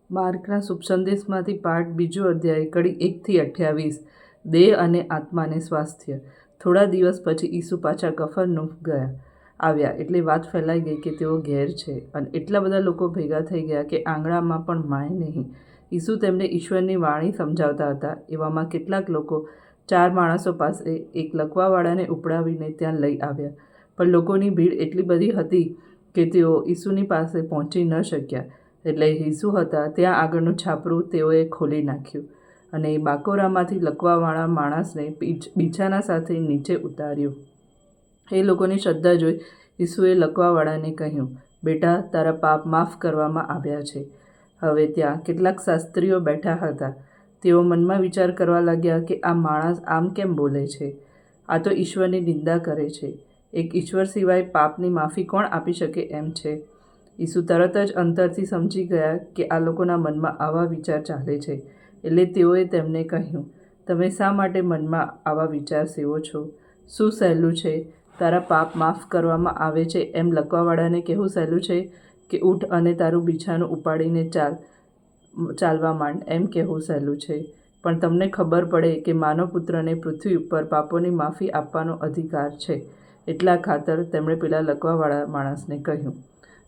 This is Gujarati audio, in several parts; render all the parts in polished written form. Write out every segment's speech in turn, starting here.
માર્કના શુભ સંદેશમાંથી પાઠ બીજો અધ્યાય કડી 1-28 દેહ અને આત્માને સ્વાસ્થ્ય. થોડા દિવસ પછી ઈસુ પાછા કફરનહૂમ આવ્યા એટલે વાત ફેલાઈ ગઈ કે તેઓ ઘેર છે અને એટલા બધા લોકો ભેગા થઈ ગયા કે આંગણામાં પણ માય નહીં. ઈસુ તેમને ઈશ્વરની વાણી સમજાવતા હતા. એવામાં કેટલાક લોકો 4 માણસો પાસે એક લકવાવાળાને ઉપડાવીને ત્યાં લઈ આવ્યા. પણ લોકોની ભીડ એટલી બધી હતી કે તેઓ ઈસુની પાસે પહોંચી ન શક્યા. એટલે ઈસુ હતા ત્યાં આગળનું છાપરું તેઓએ ખોલી નાખ્યું અને બાકોરામાંથી લકવાવાળા માણસને બિછાના સાથે નીચે ઉતાર્યો. એ લોકોની શ્રદ્ધા જોઈ ઈસુએ લકવાવાળાને કહ્યું, બેટા, તારા પાપ માફ કરવામાં આવ્યા છે. હવે ત્યાં કેટલાક શાસ્ત્રીઓ બેઠા હતા. તેઓ મનમાં વિચાર કરવા લાગ્યા કે આ માણસ આમ કેમ બોલે છે? આ તો ઈશ્વરની નિંદા કરે છે. એક ઈશ્વર સિવાય પાપની માફી કોણ આપી શકે એમ છે? ઈસુ તરત જ અંતરથી સમજી ગયા કે આ લોકોના મનમાં આવા વિચાર ચાલે છે. એટલે તેઓએ તેમને કહ્યું, તમે શા માટે મનમાં આવા વિચાર સેવો છો? શું સહેલું છે? તારા પાપ માફ કરવામાં આવે છે એમ લકવાવાળાને કહેવું સહેલું છે કે ઊઠ અને તારું બિછાનું ઉપાડીને ચાલવા માંડ એમ કહેવું સહેલું છે? પણ તમને ખબર પડે કે માનવપુત્રને પૃથ્વી ઉપર પાપોની માફી આપવાનો અધિકાર છે. એટલા ખાતર તેમણે પેલા લકવાવાળા માણસને કહ્યું,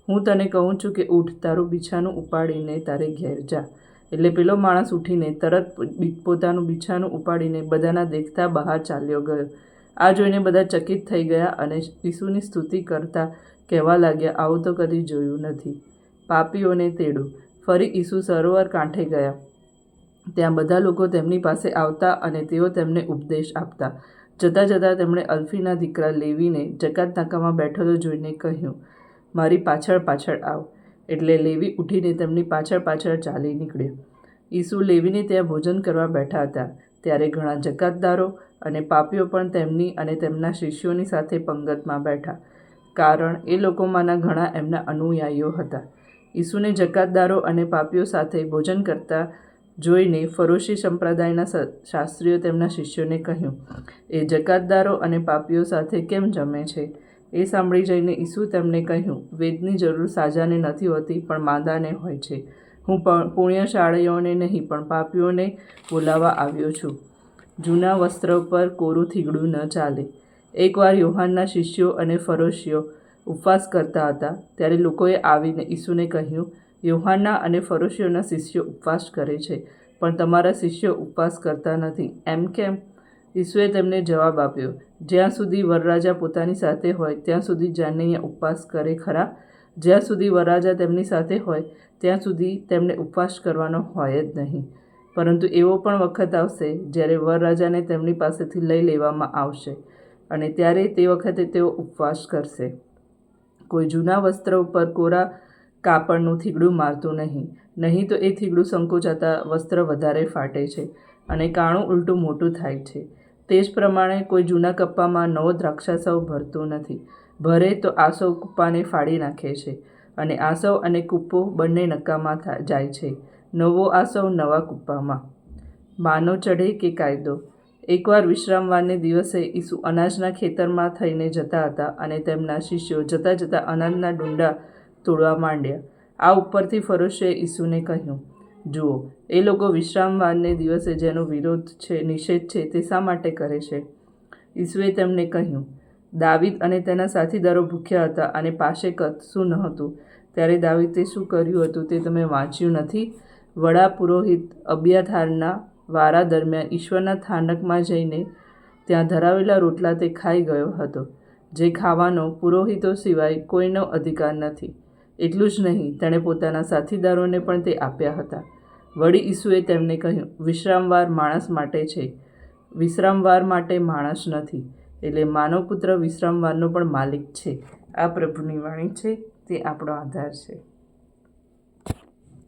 હું તને કહું છું કે ઊઠ, તારું બિછાનું ઉપાડીને તારે ઘેર જા. એટલે પેલો માણસ ઉઠીને તરત પોતાનું બિછાનું ઉપાડીને બધાના દેખતા બહાર ચાલ્યો ગયો. આ જોઈને બધા ચકિત થઈ ગયા અને ઈસુની સ્તુતિ કરતા કહેવા લાગ્યા, આવું તો કદી જોયું નથી. પાપીઓને તેડું. ફરી ઈસુ સરોવર કાંઠે ગયા. ત્યાં બધા લોકો તેમની પાસે આવતા અને તેઓ તેમને ઉપદેશ આપતા. જતાં જતાં તેમણે અલ્ફીના દીકરા લેવીને જકાત નાકામાં બેઠેલો જોઈને કહ્યું, મારી પાછળ પાછળ આવ. એટલે લેવી ઉઠીને તેમની પાછળ પાછળ ચાલી નીકળ્યો. ઈસુ લેવીને ત્યાં ભોજન કરવા બેઠા હતા. ત્યારે ઘણા જકાતદારો અને પાપીઓ પણ તેમની અને તેમના શિષ્યોની સાથે પંગતમાં બેઠા, કારણ એ લોકોમાંના ઘણા એમના અનુયાયીઓ હતા. ઈસુને જકાતદારો અને પાપીઓ સાથે ભોજન કરતા જોઈને ફરોશી સંપ્રદાયના શાસ્ત્રીઓ તેમના શિષ્યોને કહ્યું, એ જકાતદારો અને પાપીઓ સાથે કેમ જમે છે? એ સાંભળી જઈને ઈસુ તેમને કહ્યું, વેદની જરૂર સાજાને નથી હોતી પણ માંદાને હોય છે. હું પુણ્યશાળીઓને નહીં પણ પાપીઓને બોલાવવા આવ્યો છું. જૂના વસ્ત્ર પર કોરું થીગડું ન ચાલે. એકવાર યોહાનના શિષ્યો અને ફરોશીઓ ઉપવાસ કરતા હતા. ત્યારે લોકોએ આવીને ઈસુને કહ્યું, યોહાનના અને ફરોશીઓના શિષ્યો ઉપવાસ કરે છે પણ તમારા શિષ્યો ઉપવાસ કરતા નથી, એમ કેમ? ઈસુએ તેમને જવાબ આપ્યો, જ્યાં સુધી વરરાજા પોતાની સાથે હોય ત્યાં સુધી જાનૈયા ઉપવાસ કરે ખરા? જ્યાં સુધી વરરાજા તેમની સાથે હોય ત્યાં સુધી તેમને ઉપવાસ કરવાનો હોય જ નહીં. પરંતુ એવો પણ વખત આવશે જ્યારે વરરાજાને તેમની પાસેથી લઈ લેવામાં આવશે અને ત્યારે તે વખતે તેઓ ઉપવાસ કરશે. કોઈ જૂના વસ્ત્ર ઉપર કોરા કાપડનું થીગડું મારતું નહીં તો એ થીગડું સંકોચાતા વસ્ત્ર વધારે ફાટે છે અને કાણું ઉલટું મોટું થાય છે. તે જ પ્રમાણે કોઈ જૂના કપ્પામાં નવો દ્રાક્ષાસવ ભરતું નથી. ભરે તો આસવ કૂપ્પાને ફાડી નાખે છે અને આસવ અને કૂપ્પો બંને નકામા જાય છે. નવો આસવ નવા કૂપ્પામાં. માનો ચઢે કે કાયદો. એકવાર વિશ્રામવારને દિવસે ઈસુ અનાજના ખેતરમાં થઈને જતા હતા અને તેમના શિષ્યો જતાં જતાં અનાજના ડુંડા તોડવા માંડ્યા. આ ઉપરથી ફરોશીઓએ ઈસુને કહ્યું, જુઓ, એ લોકો વિશ્રામવારને દિવસે જેનો નિષેધ છે તે શા માટે કરે છે? ઈસુએ તેમને કહ્યું, દાવીદ અને તેના સાથીદારો ભૂખ્યા હતા અને પાસે કશું નહોતું ત્યારે દાવીદે શું કર્યું હતું તે તમે વાંચ્યું નથી? વડા પુરોહિત અબ્યાથારના વારા દરમિયાન ઈશ્વરના થાનકમાં જઈને ત્યાં ધરાવેલા રોટલા તે ખાઈ ગયો હતો, જે ખાવાનો પુરોહિતો સિવાય કોઈનો અધિકાર નથી. એટલું જ નહીં, તેણે પોતાના સાથીદારોને પણ તે આપ્યા હતા. વળી ઈસુએ તેમને કહ્યું, વિશ્રામવાર માણસ માટે છે, વિશ્રામવાર માટે માણસ નથી. એટલે માનવપુત્ર વિશ્રામવારનો પણ માલિક છે. આ પ્રભુની વાણી છે, તે આપણો આધાર છે.